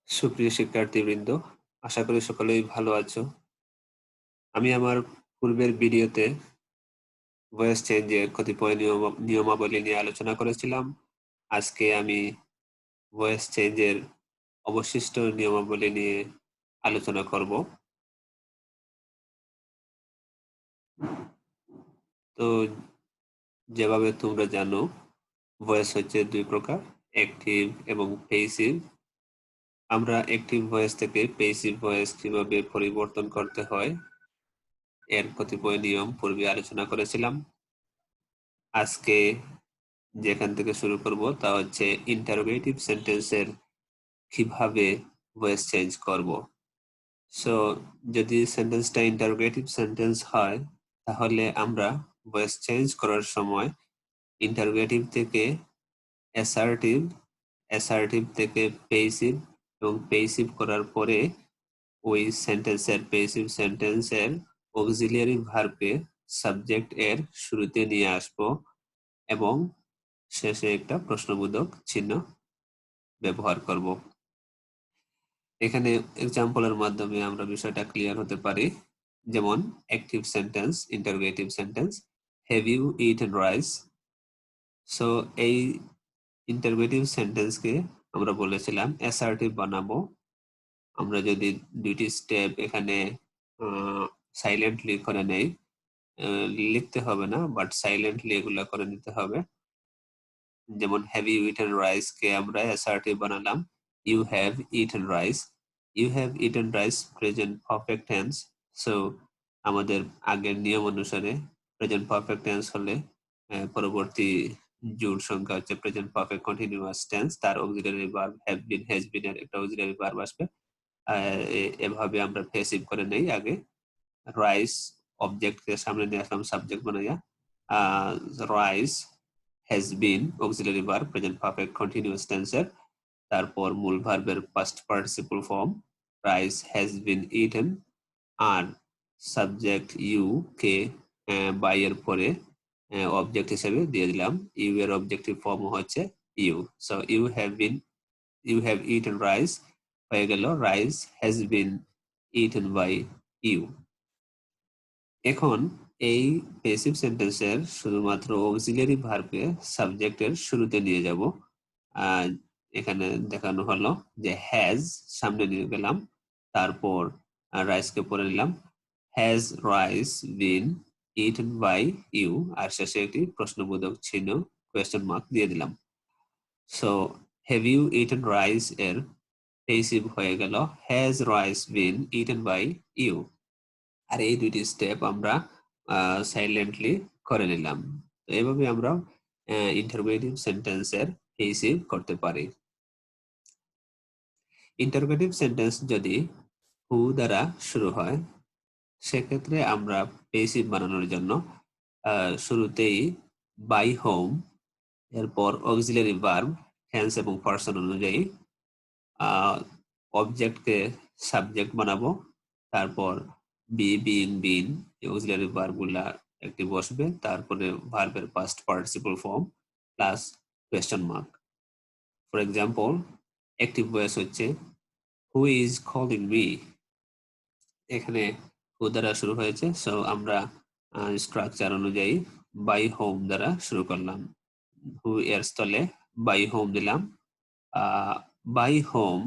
সুপ্রিয় শিক্ষার্থীবৃন্দ, আশা করি সকলেই ভালো আছো। আমি আমার পূর্বের ভিডিওতে ভয়েস চেঞ্জের কতিপয় নিয়মাবলী নিয়ে আলোচনা করেছিলাম। আজকে আমি ভয়েস চেঞ্জের অবশিষ্ট নিয়মাবলী নিয়ে আলোচনা করব। তো যেভাবে তোমরা জানো, ভয়েস হচ্ছে দুই প্রকার, অ্যাক্টিভ এবং পেসিভ। আমরা অ্যাক্টিভ ভয়েস থেকে পেসিভ ভয়েস কিভাবে পরিবর্তন করতে হয় এর কতিপয় নিয়ম পূর্বে আলোচনা করেছিলাম। আজকে যেখান থেকে শুরু করব তা হচ্ছে ইন্টারোগেটিভ সেন্টেন্সের কিভাবে ভয়েস চেঞ্জ করব। সো যদি সেন্টেন্সটা ইন্টারোগেটিভ সেন্টেন্স হয় তাহলে আমরা ভয়েস চেঞ্জ করার সময় ইন্টারোগেটিভ থেকে অ্যাসার্টিভ, অ্যাসার্টিভ থেকে পেসিভ এবং পেসিভ করার পরে ওই সেন্টেন্সের পেসিভ সেন্টেন্সের অক্সিলিয়ারি ভার্বকে সাবজেক্ট এর শুরুতে নিয়ে আসব এবং শেষে একটা প্রশ্নবোধক চিহ্ন ব্যবহার করব। এখানে এক্সাম্পলের মাধ্যমে আমরা বিষয়টা ক্লিয়ার হতে পারি। যেমন active sentence, interrogative sentence, have you eaten rice. So এই ইন্টারোগেটিভ সেন্টেন্সকে আমরা বলেছিলাম অ্যাসার্টিভ বানাবো। আমরা যদি দুইটি স্টেপ এখানে সাইলেন্টলি করে নেই, লিখতে হবে না, বাট সাইলেন্টলি এগুলা করে নিতে হবে। যেমন হ্যাভ ইউ ইটেন রাইস কে আমরা অ্যাসার্টিভ বানালাম you have eaten rice. You have eaten rice present perfect tense. So আমাদের আগের নিয়ম অনুসারে প্রেজেন্ট পারফেক্ট টেন্স হলে পরবর্তী জোড় সংখ্যা হচ্ছে প্রেজেন্ট পারফেক্ট কন্টিনিউয়াস টেন্স, তার auxiliary verb have been, has been এর একটা অক্সিলারি ভার্ব আসবে। এভাবে আমরা পেসিভ করে নেই। আগে রাইস অবজেক্টকে সামনে নিয়ে আসলাম সাবজেক্ট বানাইয়া, rice has been auxiliary verb present perfect continuous tense এর, তারপর মূল ভার্বের past participle form rice has been eaten, আর সাবজেক্ট ইউ কে বাই এর পরে অবজেক্ট হিসেবে দিয়ে দিলাম। ইউ এর অবজেক্টিভ ফর্ম হচ্ছে you. So you have eaten rice হয়ে গেল rice has been eaten by you. এখন এই প্যাসিভ সেন্টেন্সের শুধুমাত্র অক্সিলিয়ারি ভার্বকে সাবজেক্টের শুরুতে নিয়ে যাব। এখানে দেখানো হলো যে হ্যাজ সামনে নিয়ে গেলাম, তারপর রাইসকে পরে নিলাম, has rice been eaten by you, আর শেষে একটি প্রশ্নবোধক চিহ্ন কোয়েশ্চেন মার্ক দিয়ে দিলাম। So have you eaten rice এর প্যাসিভ হয়ে গেল has rice been eaten by you. আর এই দুইটি স্টেপ আমরা সাইলেন্টলি করে নিলাম। তো এইভাবে আমরা ইন্টারোগেটিভ সেন্টেন্সের পেসিভ করতে পারি। ইন্টারোগেটিভ সেন্টেন্স যদি হু দ্বারা শুরু হয় সেক্ষেত্রে আমরা পেসিভ বানানোর জন্য শুরুতেই বাই হোম, এরপর অক্সিলারি ভার্ব টেন্স এবং পারসন অনুযায়ী অবজেক্টকে সাবজেক্ট বানাবো, তারপর বি, বিং, বিন এই অক্সিলারি ভার্বগুলা একটি বসবে, তারপরে ভার্বের past participle form plus question mark. For example active voice হচ্ছে হু ইজ কলিং মি। এখানে হু দ্বারা শুরু হয়েছে, সো আমরা স্ট্রাকচার অনুযায়ী বাই হোম দ্বারা শুরু করলাম। হু এর স্থলে বাই হোম দিলাম। By whom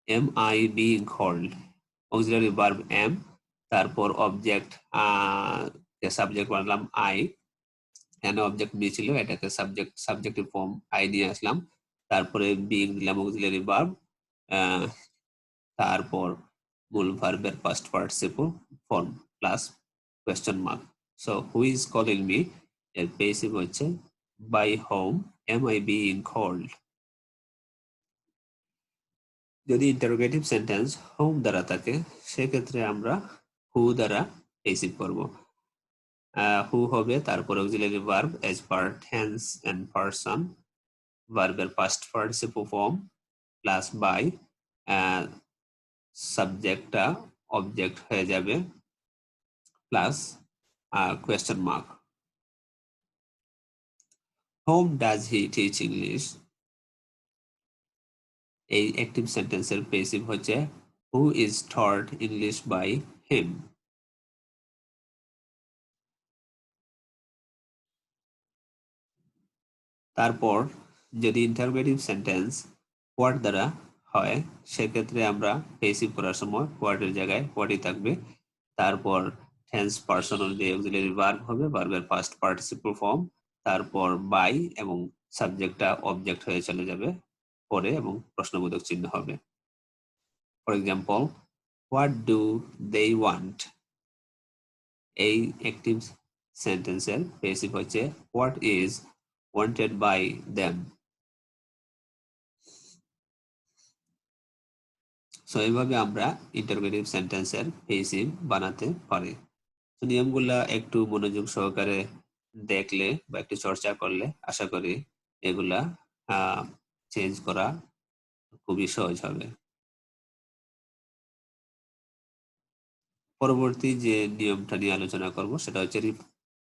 am I being called, auxiliary verb am, তারপর অবজেক্ট কে সাবজেক্ট বানালাম I, এখানে অবজেক্ট বি ছিল, এটাকে সাবজেক্টিভ ফর্ম I নিয়ে আসলাম, তারপরে being দিলাম auxiliary verb, তারপর মূল ভার্বের past participle form plus question mark. So who is calling me এর পেসিভ হচ্ছে by whom am I being called। যদি ইন্টারোগেটিভ সেন্টেন্স হোম দ্বারা থাকে সেক্ষেত্রে আমরা হু দ্বারা পেসিভ করব। হু হবে তারপর auxiliary verb as per tense and person, ভার্বের past participle form plus by, সাবজেক্টটা অবজেক্ট হয়ে যাবে plus question mark. Whom does he teach English, এই অ্যাক্টিভ সেন্টেন্সের পেসিভ হচ্ছে who is taught English by him. তারপর যদি ইন্টারোগেটিভ সেন্টেন্স হোয়াট দ্বারা হয় সেক্ষেত্রে আমরা পেসিভ করার সময় হোয়াটের জায়গায় হোয়াটই থাকবে। তারপর টেন্স পার্সন অনুযায়ী অক্সিলারি ভার্ব হবে, ভার্বের ফার্স্ট পার্টিসিপল ফর্ম, তারপর বাই এবং সাবজেক্টটা অবজেক্ট হয়ে চলে যাবে পরে এবং প্রশ্নবোধক চিহ্ন হবে। For example, what do they want. এই অ্যাক্টিভ সেন্টেন্সের পেসিভ হচ্ছে what is wanted by them. So এইভাবে আমরা ইন্টারোগেটিভ সেন্টেন্সের পেসিভ বানাতে পারি। তো নিয়মগুলা একটু মনোযোগ সহকারে দেখলে বা একটু চর্চা করলে আশা করি এগুলা চেঞ্জ করা খুবই সহজ হবে। পরবর্তী যে নিয়মটা নিয়ে আলোচনা করব সেটা হচ্ছে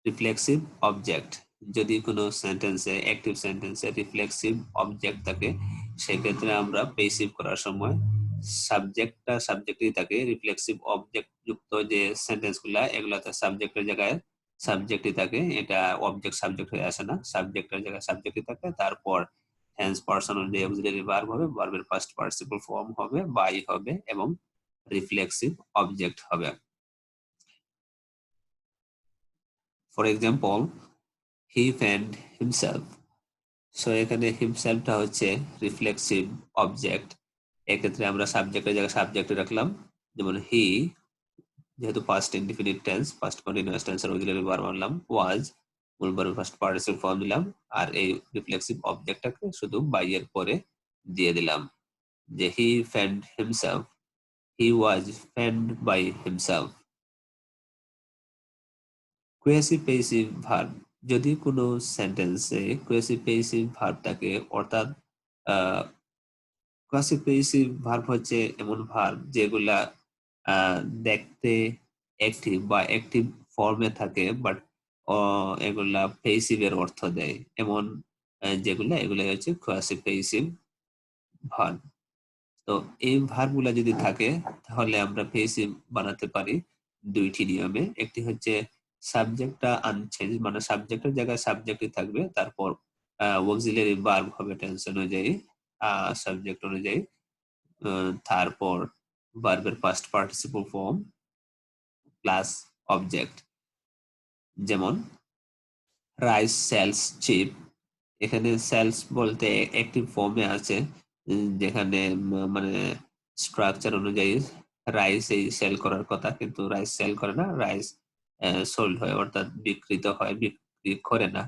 রিফ্লেক্সিভ অবজেক্ট। যদি কোনো সেন্টেন্সে অ্যাক্টিভ সেন্টেন্সে রিফ্লেক্সিভ অবজেক্ট থাকে সেক্ষেত্রে আমরা পেসিভ করার সময় সাবজেক্টটা সাবজেক্টই থাকে। রিফ্লেক্সিভ অবজেক্ট যুক্ত যে সেন্টেন্সগুলা এগুলাতে সাবজেক্টের জায়গায় সাবজেক্টই থাকে, এটা অবজেক্ট সাবজেক্ট হয়ে আসে না, সাবজেক্টের জায়গায় সাবজেক্টই থাকে। তারপর টেন্স পার্সন অনুযায়ী অক্সিলারি ভার্ব হবে, ভার্বের ফার্স্ট পার্টিসিপল ফর্ম হবে, বাই হবে এবং রিফ্লেক্সিভ অবজেক্ট হবে। For example, he found himself. So এখানে হিমসেলফটা হচ্ছে রিফ্লেক্সিভ অবজেক্ট। এক্ষেত্রে আমরা সাবজেক্টের জায়গায় সাবজেক্ট রাখলাম, যেমন হি যেহেতু first indefinite tense, first continuous টেন্সের অক্সিলারি ভার্ব আনলাম, ওয়াজ মূল ভার্বের ফার্স্ট পার্টিসিপল ফর্ম দিলাম, আর এই রিফ্লেক্সিভ অবজেক্টটাকে শুধু বাই এর পরে দিয়ে দিলাম যে he found himself, he was found by himself. Quasi passive verb, যদি কোনো সেন্টেন্সে কোয়েসিভ পেসিভ ভার্ব থাকে, অর্থাৎ কোয়েসিভ পেসিভ ভার্ব হচ্ছে এমন ভার্ব যেগুলা দেখতে অ্যাক্টিভ বা অ্যাক্টিভ ফর্মে থাকে বাট এগুলা পেসিভ এর অর্থ দেয়, এমন যেগুলা এগুলা হচ্ছে কোয়েসিভ পেসিভ ভার্ব। তো এই ভার্বগুলা যদি থাকে তাহলে আমরা পেসিভ বানাতে পারি দুইটি নিয়মে। একটি হচ্ছে সাবজেক্টটা আনচেঞ্জ, মানে সাবজেক্টের জায়গায় সাবজেক্টই থাকবে, তারপর অক্সিলারি ভার্ব হবে টেন্স অনুযায়ী, সাবজেক্ট অনুযায়ী, তারপর ভার্বের past participle form plus object. যেমন রাইস সেলস চিপ, এখানে সেলস বলতে অ্যাক্টিভ ফর্মে আছে, যেখানে মানে স্ট্রাকচার অনুযায়ী রাইস এই সেল করার কথা, কিন্তু রাইস সেল করে না, রাইস সোল্ড হয় অর্থাৎ বিক্রিত হয়, বিক্রি করে না।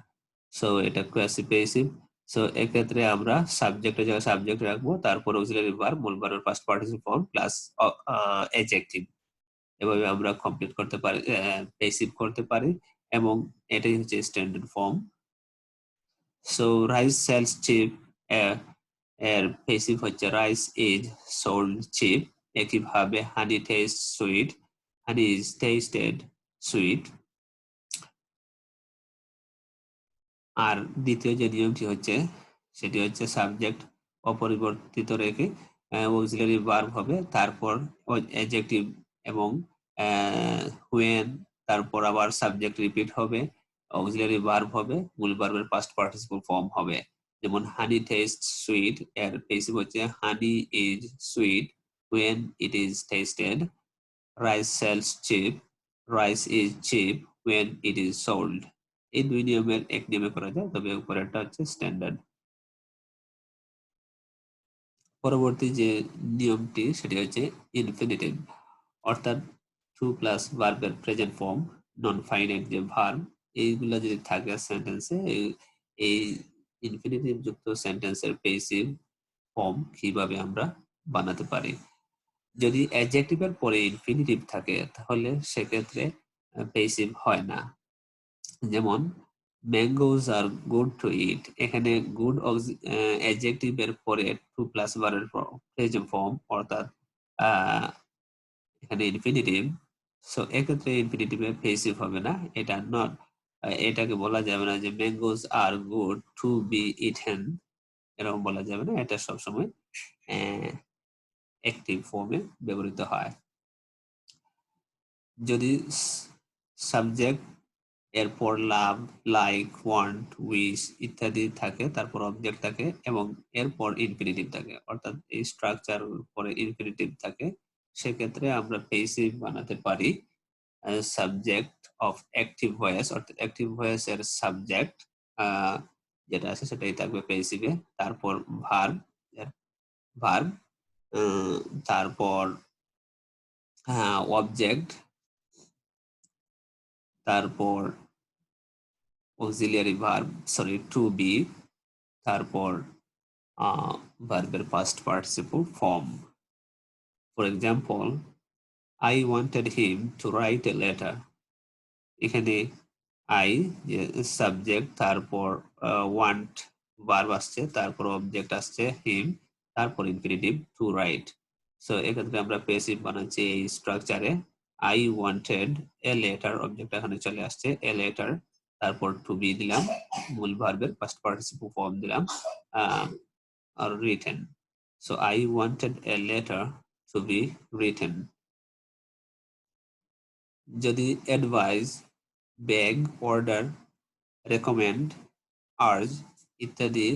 সো এটা কোয়েসিভ পেসিভ। সো এক্ষেত্রে আমরা সাবজেক্টের জায়গায় সাবজেক্ট রাখবো, তারপর অক্সিলারি ভার্ব, মূল ভার্বের past participle form plus adjective. এভাবে আমরা কমপ্লিট করতে পারি, পেসিভ করতে পারি, এবং এটাই হচ্ছে standard form. So rice sells cheap এর পেসিভ হচ্ছে রাইস ইজ সোল্ড চিপ। একইভাবে honey taste sweet, honey is tasted sweet. আর দ্বিতীয় যে নিয়মটি হচ্ছে সেটি হচ্ছে সাবজেক্ট অপরিবর্তিত রেখে অক্সিলারি ভার্ব হবে, তারপর অ্যাডজেক্টিভ এবং when, তারপর আবার সাবজেক্ট রিপিট হবে, অক্সিলারি ভার্ব হবে, মূল ভার্বের পাস্ট পার্টিসিপল ফর্ম হবে। যেমন হানি টেস্ট সুইট এর পেসিভ হচ্ছে honey is sweet when it is tasted, rice sells cheap, rice is cheap when it is sold। এই দুই নিয়মের এক নিয়মে করা যায়, তবে উপরেরটা হচ্ছে স্ট্যান্ডার্ড। পরবর্তী যে নিয়মটি সেটি হচ্ছে ইনফিনিটিভ, অর্থাৎ টু প্লাস ভার্বের প্রেজেন্ট ফর্ম, নন ফাইনাইট যে ভার্ব, এইগুলা যদি থাকে সেন্টেন্সে, এই ইনফিনিটিভ যুক্ত সেন্টেন্সের পেসিভ ফর্ম কিভাবে আমরা বানাতে পারি। যদি অ্যাডজেক্টিভের পরে ইনফিনিটিভ থাকে তাহলে সেক্ষেত্রে পেসিভ হয় না। যেমন ম্যাঙ্গোজ আর গুড টু ইট, এখানে গুড অ্যাডজেক্টিভের পরে টু প্লাস ভার্বের প্রেজেন্ট ফর্ম, অর্থাৎ এখানে ইনফিনিটিভ। সো এক্ষেত্রে ইনফিনিটিভে পেসিভ হবে না, এটা নট, এটাকে বলা যাবে না যে mangoes are good to be eaten, এরকম বলা যাবে না, এটা সবসময় অ্যাক্টিভ ফর্মে ব্যবহৃত হয়। যদি সাবজেক্ট এরপর লাভ, লাইক, ওয়ান্ট, উইশ ইত্যাদি থাকে, তারপর অবজেক্ট থাকে এবং এরপর ইনফিনিটিভ থাকে, অর্থাৎ এই স্ট্রাকচার পরে ইনফিনিটিভ থাকে, সেক্ষেত্রে আমরা পেসিভ বানাতে পারি সাবজেক্ট অফ অ্যাক্টিভ ভয়েস, অর্থাৎ অ্যাক্টিভ ভয়েস এর সাবজেক্ট যেটা আছে সেটাই থাকবে পেসিভে, তারপর ভার্ব, ভার্ব, তারপর অবজেক্ট, তারপর auxiliary verb, sorry to be, তারপর ভার্বের past participle form. For example, I wanted him to write a letter. এখানে আই যে সাবজেক্ট, তারপর ওয়ান্ট ভার্ব আসছে, তারপর অবজেক্ট আসছে হিম, তারপর ইনফিনিটিভ টু রাইট। সো এক্ষেত্রে আমরা প্যাসিভ বানাচ্ছি এই স্ট্রাকচারে। I wanted a letter, object এখানে চলে আসছে, এ লেটার, তারপর টু বি দিলাম, মূল ভার্বের পাস্ট পার্টিসিপল ফর্ম দিলাম, আর written. So I wanted a letter to be written. যদি advise, beg, order, recommend, urge ইত্যাদি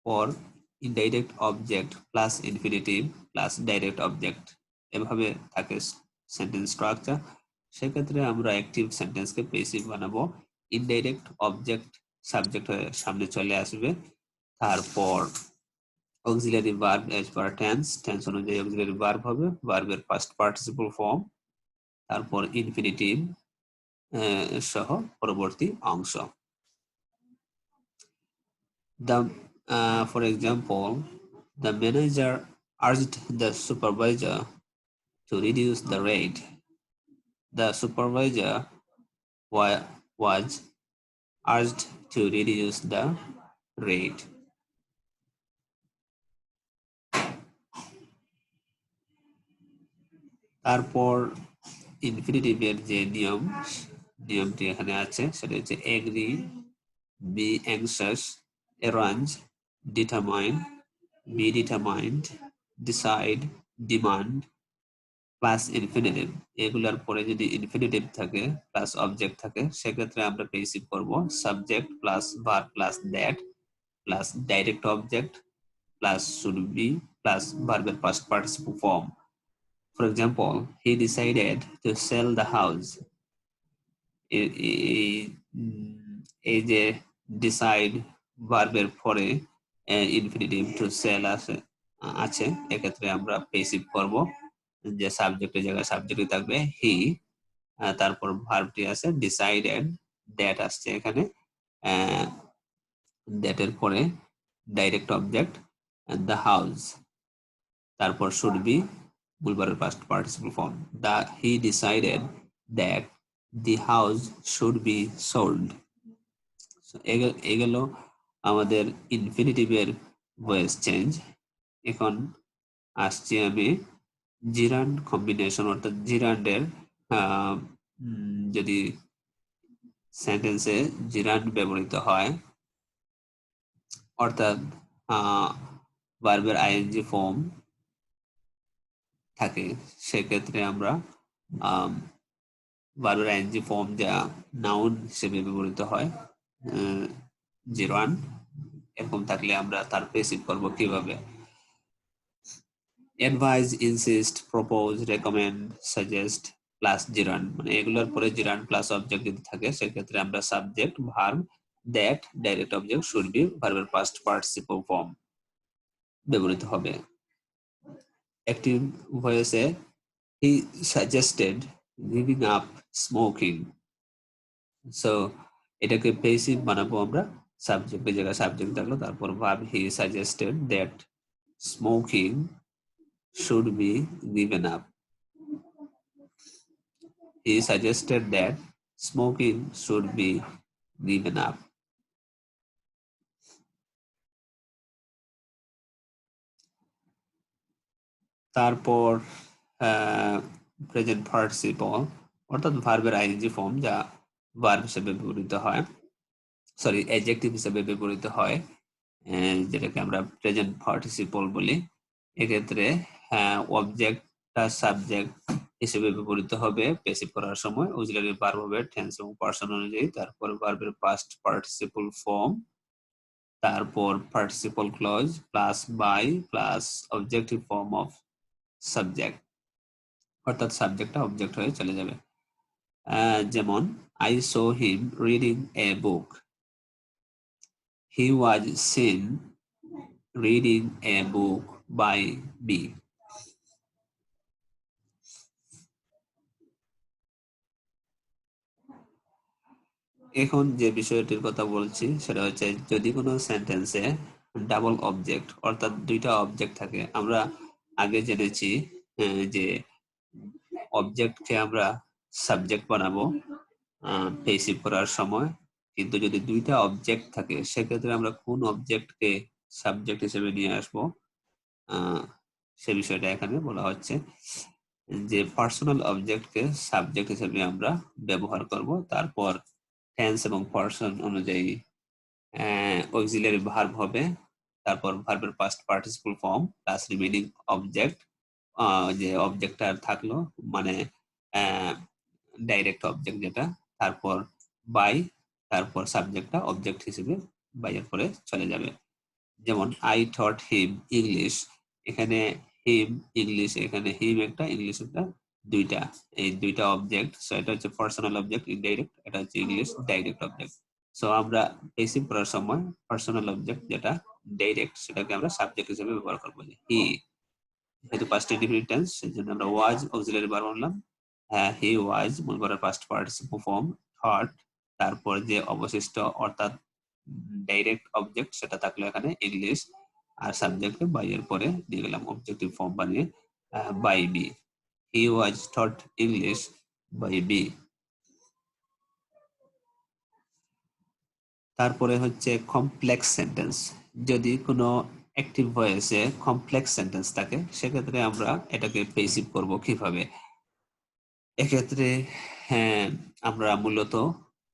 পর indirect object plus infinitive plus direct object এভাবে থাকে সেন্টেন্স স্ট্রাকচার, সেক্ষেত্রে আমরা অ্যাক্টিভ সেন্টেন্সকে পেসিভ বানাবো। ইনডাইরেক্ট অবজেক্ট সাবজেক্ট হয়ে সামনে চলে আসবে, তারপর auxiliary verb as per tense, tense অনুযায়ী অক্সিলারি ভার্ব হবে, ভার্বের পাস্ট পার্টিসিপল ফর্ম, তারপর ইনফিনিটিভ সহ পরবর্তী অংশ। For example, the manager urged the supervisor to reduce the rate. The supervisor was urged to reduce the rate. তারপর ইনফিনিটিভের যে নিয়মটি এখানে আছে সেটা হচ্ছে agree, be anxious, arrange, determine, be determined, decide, demand plus infinitive. এগুলার পরে যদি ইনফিনিটিভ থাকে প্লাস অবজেক্ট থাকে, সেক্ষেত্রে আমরা পেসিভ করব subject plus verb plus that plus direct object plus should be plus ভার্বের past participle form. For example, he decided to sell the house. এই যে ডিসাইড ভার্বের পরে ইনফিনিটিভ টু সেল আছে, এক্ষেত্রে আমরা পেসিভ করব, যে সাবজেক্টের জায়গায় সাবজেক্টই থাকবে হি, তারপর ভার্বটি আছে ডিসাইডেড, দ্যাট আসছে এখানে, দ্যাটের পরে ডাইরেক্ট অবজেক্ট দ্য হাউস, তারপর শুড বি বুলবারের পাস্ট পার্টিসিপল ফর্ম। দা he decided that the house should be sold. এগুলো আমাদের ইনফিনিটিভের ভয়েস চেঞ্জ। এখন আসছি আমি জিরান্ড কম্বিনেশন, অর্থাৎ জিরান্ডের যদি সেন্টেন্সে জিরান্ড ব্যবহৃত হয়, অর্থাৎ ভার্বের আইএনজি ফর্ম থাকে, সেক্ষেত্রে আমরা ভার্বের আইএনজি ফর্ম যা নাউন হিসেবে ব্যবহৃত হয় জিরান্ড, এরকম থাকলে আমরা তার পেসিভ করব কিভাবে। Advice, insist, propose, recommend, suggest plus জিরান্ড, মানে এগুলোর পরে জিরান্ড প্লাস অবজেক্ট যদি থাকে, সেক্ষেত্রে আমরা subject, verb, that, direct object, should be, ভার্বের পাস্ট পার্টিসিপল ফর্ম ব্যবহৃত হবে। অ্যাক্টিভ ভয়েসে he suggested giving up smoking. So এটাকে পেসিভ বানাবো আমরা, সাবজেক্টের জায়গায় সাবজেক্ট থাকলো, তারপর verb he suggested that smoking should be given up. He suggested that smoking should be given up. তারপর প্রেজেন্ট পার্টিসিপল, অর্থাৎ ভার্বের আইএনজি ফর্ম যা ভার্ব হিসেবে ব্যবহৃত হয়, সরি অ্যাডজেক্টিভ হিসেবে ব্যবহৃত হয় যেটাকে আমরা প্রেজেন্ট পার্টিসিপল বলি। এক্ষেত্রে অবজেক্টটা সাবজেক্ট হিসেবে ব্যবহৃত হবে প্যাসিভ করার সময়। অক্সিলারি ভার্ব হবে টেন্স এবং পার্সন অনুযায়ী। তারপর ভার্বের পাস্ট পার্টিসিপল ফর্ম, তারপর participle clause plus by plus objective form of subject, অর্থাৎ সাবজেক্টটা অবজেক্ট হয়ে চলে যাবে। যেমন I saw him reading a book, he was seen reading a book by B. এখন যে বিষয়টির কথা বলছি সেটা হচ্ছে যদি কোনো সেন্টেন্সে ডাবল অবজেক্ট অর্থাৎ দুইটা অবজেক্ট থাকে। আমরা আগে জেনেছি যে অবজেক্টকে আমরা সাবজেক্ট বানাবো পেসিভ করার সময়, কিন্তু যদি দুইটা অবজেক্ট থাকে সেক্ষেত্রে আমরা কোন অবজেক্টকে সাবজেক্ট হিসেবে নিয়ে আসবো সে বিষয়টা এখানে বলা হচ্ছে যে পার্সোনাল অবজেক্টকে সাবজেক্ট হিসেবে আমরা ব্যবহার করব। তারপর টেন্স এবং পার্সন অনুযায়ী অক্সিলারি ভার্ব হবে, তারপর ভার্বের past participle form plus remaining object, যে অবজেক্টটা থাকলো মানে ডাইরেক্ট অবজেক্ট যেটা, তারপর বাই, তারপর সাবজেক্টটা অবজেক্ট হিসেবে বাইয়ের পরে চলে যাবে। যেমন আই থট হিম ইংলিশ, এখানে হিম ইংলিশ, এখানে হিম একটা ইংলিশ একটা, দুইটা, এই দুইটা অবজেক্ট। সো এটা হচ্ছে পার্সোনাল অবজেক্ট ইনডাইরেক্ট, এটা হচ্ছে ইংলিশ ডাইরেক্ট অবজেক্ট। সো আমরা পেসিভ করার সময় পার্সোনাল অবজেক্ট যেটা ডাইরেক্ট সেটাকে আমরা সাবজেক্ট হিসেবে ব্যবহার করবো। যে হি, যেহেতু পাস্ট ইনডিফিনিট টেন্স সেজন্য আমরা ওয়াজ অক্সিলারি ভার্ব আনলাম। হি ওয়াজ মূল ভার্বের পাস্ট পার্টিসিপল ফর্ম থট, তারপর যে অবশিষ্ট অর্থাৎ ডাইরেক্ট অবজেক্ট সেটা থাকলো এখানে ইংলিশ, আর সাবজেক্টকে বাই এর পরে দিয়ে গেলাম অবজেক্টিভ ফর্ম বানিয়ে by B. He was taught English by B. তারপরে হচ্ছে কমপ্লেক্স সেন্টেন্স। যদি কোনো অ্যাক্টিভ ভয়েসে কমপ্লেক্স সেন্টেন্স থাকে সেক্ষেত্রে আমরা এটাকে পেসিভ করব কিভাবে? এক্ষেত্রে হ্যাঁ, আমরা মূলত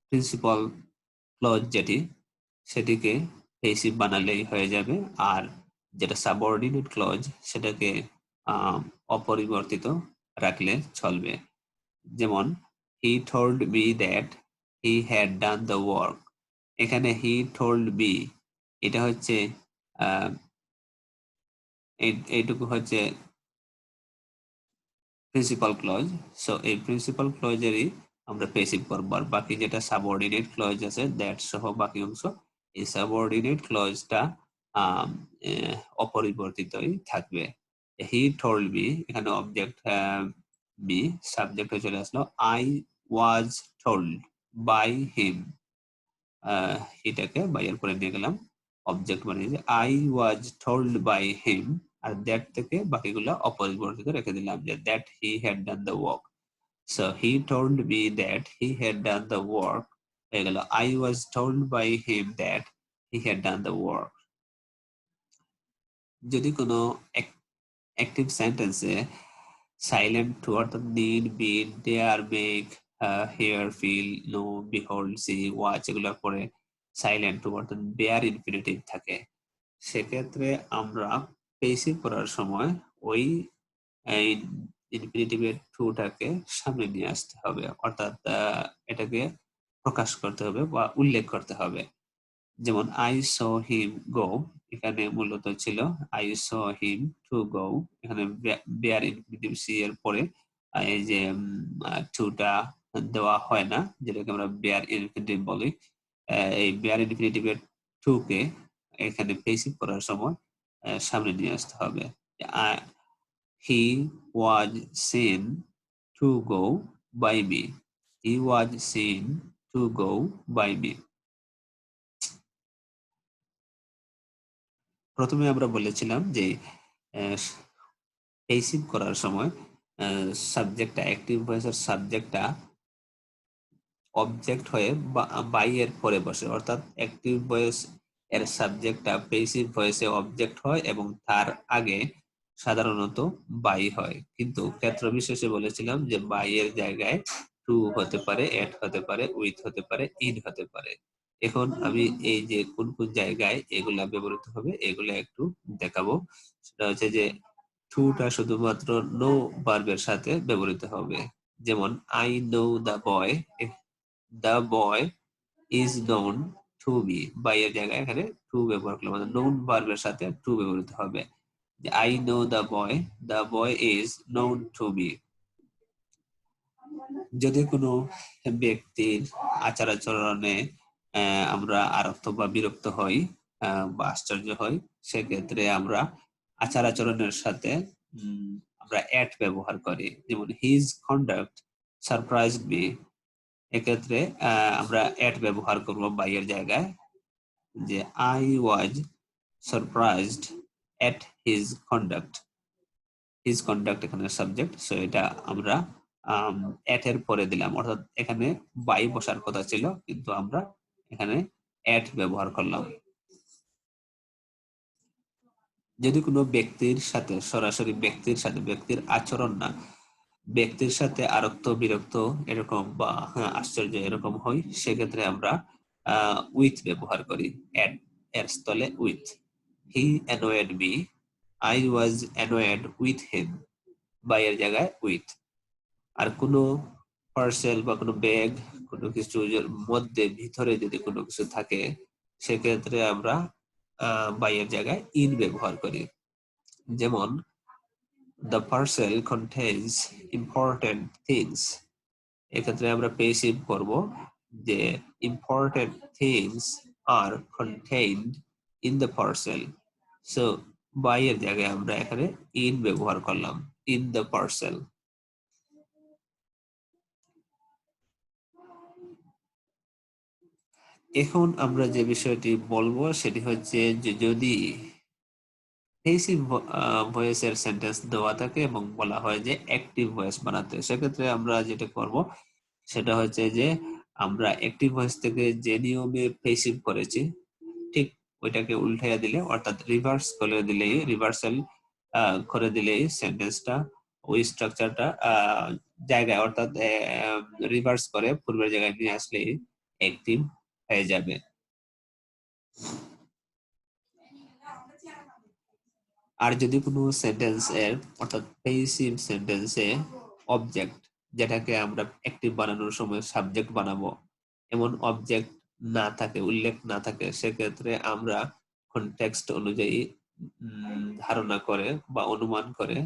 প্রিন্সিপাল ক্লজ যেটি সেটিকে পেসিভ বানালেই হয়ে যাবে, আর যেটা সাবঅর্ডিনেট ক্লজ সেটাকে অপরিবর্তিত রাখলে চলবে। যেমন হি told me that he had done the work, এখানে হি টোল্ড মি এটা হচ্ছে এইটুকু হচ্ছে প্রিন্সিপাল ক্লজ। সো এই প্রিন্সিপাল ক্লজেরই আমরা পেসিভ করব, আর বাকি যেটা সাবঅর্ডিনেট ক্লজ আছে দ্যাট সহ বাকি অংশ, এই সাবঅর্ডিনেট ক্লজটা অপরিবর্তিতই থাকবে। হি টোল্ড মি, এখানে অবজেক্ট মি, সাবজেক্ট হয়ে চলে আসলো I was told by him, এটাকে বাই এর পরে নিয়ে গেলাম অবজেক্ট বানিয়ে যে I was told by him, আর দ্যাট থেকে বাকিগুলো অপরিবর্তিত রেখে দিলাম যে that he had done the work. So he told me that he had done the work হয়ে গেল I was told by him that he had done the work. যদি কোনো অ্যাক্টিভ সেন্টেন্সে সাইলেন্ট টু অর্থাৎ need, bid, dare, make, hear, feel, know, behold, see, watch এগুলোর পরে silent to অর্থাৎ bare infinitive থাকে, সেক্ষেত্রে আমরা পেসিভ করার সময় ওই ইনফিনিটিভের টুটাকে সামনে নিয়ে আসতে হবে, অর্থাৎ এটাকে প্রকাশ করতে হবে বা উল্লেখ করতে হবে। যেমন আই স হিম গো, এখানে মূলত ছিল I saw him to go, এখানে বেয়ার ইনফিনিটিভ সি এর পরে এই যে টুটা দেওয়া হয় না, যেটাকে আমরা বেয়ার ইনফিনিটিভ বলি। এই বেয়ার ইনফিনিটিভের টু কে এখানে পেসিভ করার সময় সামনে নিয়ে আসতে হবে। He was seen to go by me, he was seen to go by me. প্রথমে আমরা বলেছিলাম যে পেসিভ করার সময় সাবজেক্টটা অ্যাক্টিভ ভয়েসের সাবজেক্টটা অবজেক্ট হয়ে বাই এর পরে বসে, অর্থাৎ অ্যাক্টিভ ভয়েস এর সাবজেক্টটা পেসিভ ভয়েসে অবজেক্ট হয় এবং তার আগে সাধারণত বাই হয়, কিন্তু ক্ষেত্র বিশেষে বলেছিলাম যে বাই এর জায়গায় টু হতে পারে, এট হতে পারে, উইথ হতে পারে, ইন হতে পারে। এখন আমি এই যে কোন কোন জায়গায় এগুলা ব্যবহৃত হবে এগুলা একটু দেখাবো। সেটা হচ্ছে যে টুটা শুধুমাত্র নো ভার্বের সাথে ব্যবহৃত হবে। যেমন I know the boy is known to me. By এর জায়গায় এখানে টু ব্যবহার করলাম, মানে নোন ভার্বের সাথে টু ব্যবহৃত হবে। যে I know the boy is known to me. যদি কোনো ব্যক্তির আচার আচরণে আমরা আরক্ত বা বিরক্ত হই বা আশ্চর্য হই, সেক্ষেত্রে আমরা আচার আচরণের সাথে আমরা এট ব্যবহার করি। যেমন হিজ কন্ডাক্ট সারপ্রাইজড মি, এক্ষেত্রে আমরা এট ব্যবহার করব বাই এর জায়গায়। যে I was surprised at his conduct. His conduct এখানে সাবজেক্ট, সো এটা আমরা এট এর পরে দিলাম, অর্থাৎ এখানে বাই বসার কথা ছিল কিন্তু আমরা এখানে এট ব্যবহার করলাম। যদি কোনো ব্যক্তির সাথে সরাসরি ব্যক্তির আচরণ না, ব্যক্তির সাথে আরক্ত বিরক্ত এরকম বা আশ্চর্য এরকম হয়, সেক্ষেত্রে আমরা উইথ ব্যবহার করি। এর স্থলে with. He annoyed me, I was annoyed with him, by এর জায়গায় উইথ। আর কোনো পার্সেল বা কোনো ব্যাগ, কোনো কিছুর মধ্যে ভিতরে যদি কোনো কিছু থাকে, সেক্ষেত্রে আমরা বাইয়ের জায়গায় ইন ব্যবহার করি। যেমন the parcel contains important things, এক্ষেত্রে আমরা পেসিভ করব যে important things are contained in the parcel, so বাইয়ের জায়গায় আমরা এখানে ইন ব্যবহার করলাম, in the parcel। এখন আমরা যে বিষয়টি বলবো সেটি হচ্ছে যে যদি পেসিভ ভয়েসের সেন্টেন্স দেওয়া থাকে এবং বলা হয় যে অ্যাক্টিভ ভয়েস বানাতে, সেক্ষেত্রে আমরা যেটা করব সেটা হচ্ছে যে আমরা অ্যাক্টিভ ভয়েস থেকে যে নিয়মে পেসিভ করেছি ঠিক ওইটাকে উল্টাইয়া দিলে, অর্থাৎ রিভার্সাল করে দিলেই সেন্টেন্সটা ওই স্ট্রাকচারটা জায়গায়, অর্থাৎ রিভার্স করে পূর্বের জায়গায় নিয়ে আসলেই অ্যাক্টিভ হয়ে যাবে। আর যদি কোনো সেন্টেন্স এর অর্থাৎ পেসিভ সেন্টেন্সে অবজেক্ট, যেটাকে আমরা অ্যাক্টিভ বানানোর সময় সাবজেক্ট বানাবো, এমন অবজেক্ট না থাকে, উল্লেখ না থাকে, সেক্ষেত্রে আমরা কনটেক্সট অনুযায়ী ধারণা করে বা অনুমান করে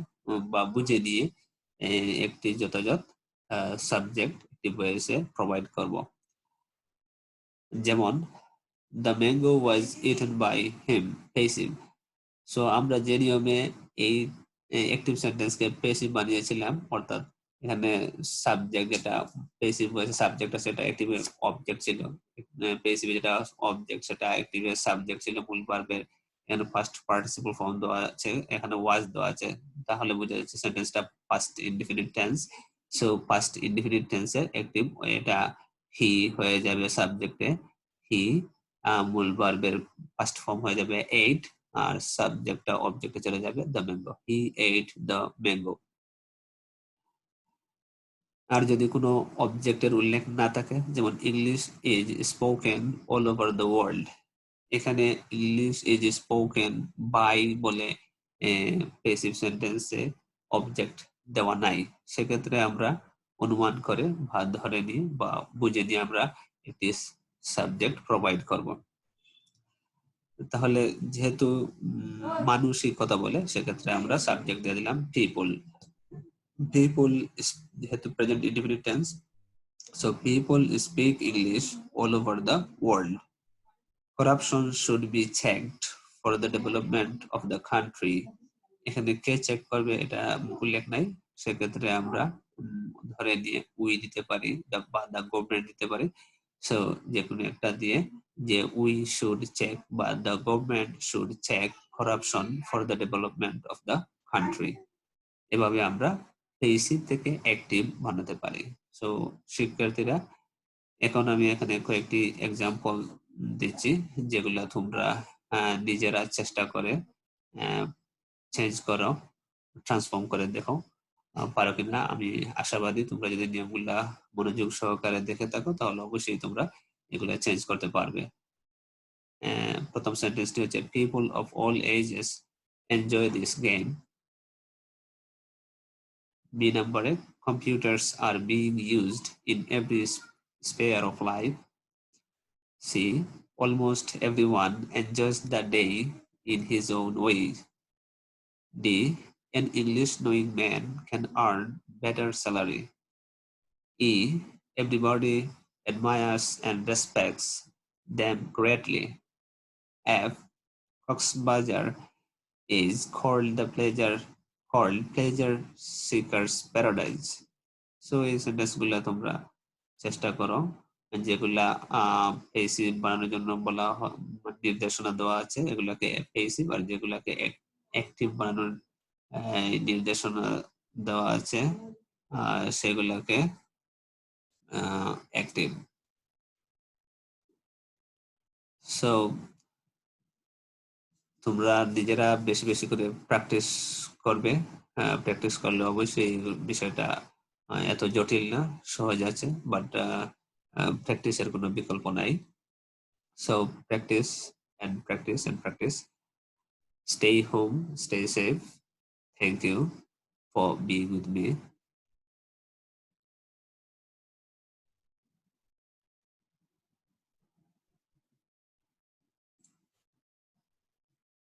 বা বুঝে নিয়ে একটি যথাযথ সাবজেক্ট অ্যাক্টিভ ভয়েসে প্রোভাইড করব। যেমন the mango was eaten by him, passive. So আমরা যে নিয়মে এই অ্যাক্টিভ সেন্টেন্সকে পেসিভ বানিয়েছিলাম, অর্থাৎ এখানে সাবজেক্ট যেটা পেসিভ হয়েছে সাবজেক্ট আছে, সেটা অ্যাক্টিভের অবজেক্ট ছিল, পেসিভ যেটা অবজেক্ট সেটা অ্যাক্টিভের সাবজেক্ট ছিল, মূল ভার্বের এখানে ফার্স্ট পার্টিসিপল ফর্ম দেওয়া আছে, এখানে ওয়াজ দেওয়া আছে, তাহলে বোঝা যাচ্ছে সেন্টেন্সটা past indefinite tense. So past indefinite টেন্সের অ্যাক্টিভ এটা হি হয়ে যাবে সাবজেক্টে, হি মূল ভার্বের ফার্স্ট ফর্ম হয়ে যাবে এইট, আর সাবজেক্টটা অবজেক্টে চলে যাবে the mango, he ate the mango. আর যদি কোনো অবজেক্টের উল্লেখ না থাকে, যেমন English is spoken all over the world, এখানে ইংলিশ ইজ স্পোকেন বাই বলে পেসিভ সেন্টেন্সে অবজেক্ট দেওয়া নাই, সেক্ষেত্রে আমরা অনুমান করে বা ধরে নিয়ে বা বুঝে নিয়ে আমরা একটি সাবজেক্ট প্রোভাইড করব। তাহলে যেহেতু মানুষই কথা বলে, সেক্ষেত্রে আমরা সাবজেক্ট দিয়ে দিলাম পিপল। পিপল যেহেতু present indefinite tense, so people speak English all over the world. Corruption should be checked for the development of the country, এখানে কে চেক করবে এটা উল্লেখ নাই, সেক্ষেত্রে আমরা ধরে নিয়ে উই দিতে পারি বা দ্য গভর্নমেন্ট দিতে পারি। সো যে কোনো একটা দিয়ে যে উই শুড চেক বা the government should check corruption for the development of the country, এভাবে আমরা পেসিভ থেকে অ্যাক্টিভ বানাতে পারি। সো শিক্ষার্থীরা, এখন আমি এখানে কয়েকটি এক্সাম্পল দিচ্ছি যেগুলা তোমরা নিজেরা চেষ্টা করে চেঞ্জ করো, ট্রান্সফর্ম করে দেখো পারো কিনা। আমি আশাবাদী তোমরা যদি নিয়মগুলা মনোযোগ সহকারে দেখে থাকো তাহলে অবশ্যই তোমরা এগুলা চেঞ্জ করতে পারবে। প্রথম সেন্টেন্সটি হচ্ছে people of all ages enjoy this game. B নম্বরে computers are being used in every sphere of life. C almost everyone enjoys the day in his own way. D an English knowing man can earn better salary. E everybody admires and respects them greatly. F Coxbazar is called pleasure seekers paradise. So এই sentence গুলা তোমরা চেষ্টা করো, যেগুলা passive বানানোর জন্য বলা নির্দেশনা দেওয়া আছে এগুলাকে পেসিভ, আর যেগুলাকে অ্যাক্টিভ বানানোর নির্দেশনা দেওয়া আছে সেগুলাকে অ্যাক্টিভ। সো তোমরা নিজেরা বেশি বেশি করে প্র্যাকটিস করবে। প্র্যাকটিস করলে অবশ্যই বিষয়টা এত জটিল না, সহজ আছে, বাট প্র্যাকটিসের কোনো বিকল্প নাই। So practice and practice and practice. Stay home, stay safe. Thank you for being with me.